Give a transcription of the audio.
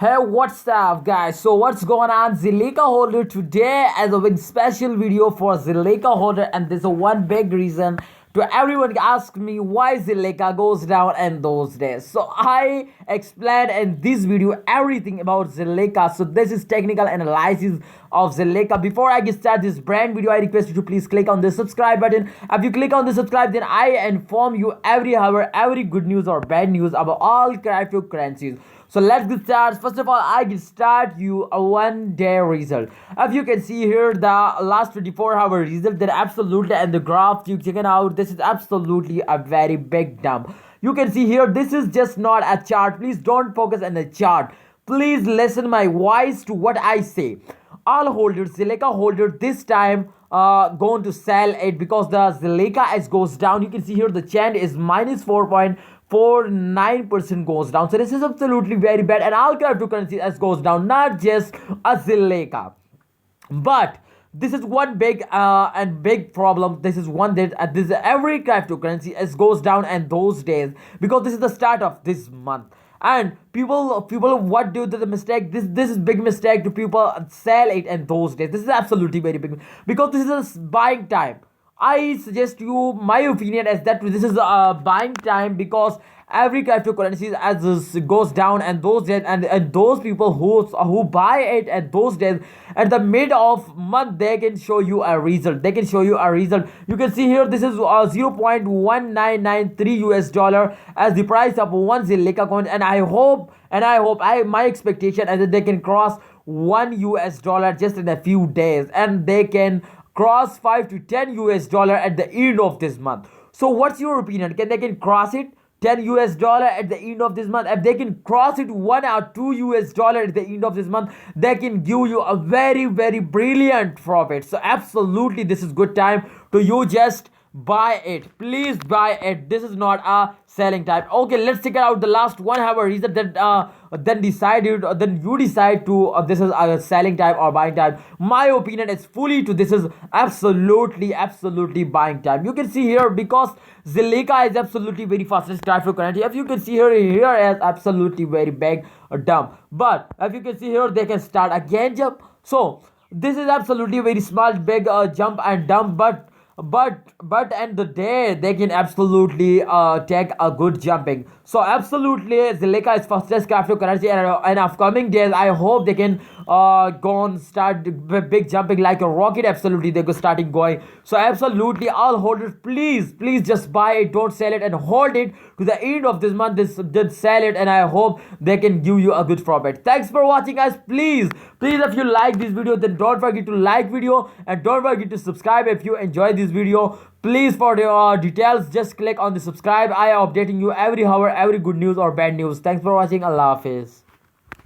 Hey, what's up, guys? So, what's going on? Zilliqa holder today as a big special video for Zilliqa holder, and there's a one big reason to everyone ask me why Zilliqa goes down in those days. So, I explained in this video everything about Zilliqa. So, this is technical analysis of Zilliqa. Before I get started this brand video, I request you to please click on the subscribe button. If you click on the subscribe, then I inform you every hour, every good news or bad news about all cryptocurrencies. So let's get started. First of all, I can start you a 1 day result. If you can see here the last 24-hour result, then absolutely, and the graph you check it out, this is absolutely a very big dump. You can see here, this is just not a chart. Please don't focus on the chart. Please listen my voice to what I say. All holders, Zilliqa holder this time going to sell it because the Zilliqa as goes down. You can see here the trend is minus 4.49% goes down. So this is absolutely very bad, and all cryptocurrencies as goes down, not just a Zilliqa. But this is one big and big problem. This is one that this every cryptocurrency as goes down in those days because this is the start of this month. And people what do the mistake, this is big mistake to people sell it in those days. This is absolutely very big because this is a buying time. I suggest you my opinion is that this is a buying time because every cryptocurrency as this goes down, and those days, and those people who buy it at those days at the mid of month, they can show you a result. They can show you a result. You can see here this is 0.1993 US dollar as the price of one Zilliqa coin, and I my expectation is that they can cross 1 US dollar just in a few days, and they can cross 5 to 10 US dollar at the end of this month. So what's your opinion? Can they can cross it 10 US dollar at the end of this month? If they can cross it 1 or 2 US dollar at the end of this month, they can give you a very brilliant profit. So absolutely this is good time to you just buy it. Please buy it. This is not a selling time. Okay, let's check it out the last 1 hour reason that then you decide to this is a selling time or buying time. My opinion is fully to this is absolutely buying time. You can see here because Zilliqa is absolutely very fastest cryptocurrency. If you can see here is absolutely very big dump. But if you can see here, they can start again jump. So this is absolutely very small big jump and dump, but end the day they can absolutely take a good jumping. So absolutely Zilliqa is fastest cryptocurrency, and in upcoming days I hope they can go and start big jumping like a rocket. Absolutely they go starting going. So absolutely all holders, please just buy it, don't sell it, and hold it to the end of this month. Then sell it, and I hope they can give you a good profit. Thanks for watching, guys. Please if you like this video, then don't forget to like video, and don't forget to subscribe if you enjoy this video. Please, for the details, just click on the subscribe. I am updating you every hour, every good news or bad news. Thanks for watching. Allah Hafiz.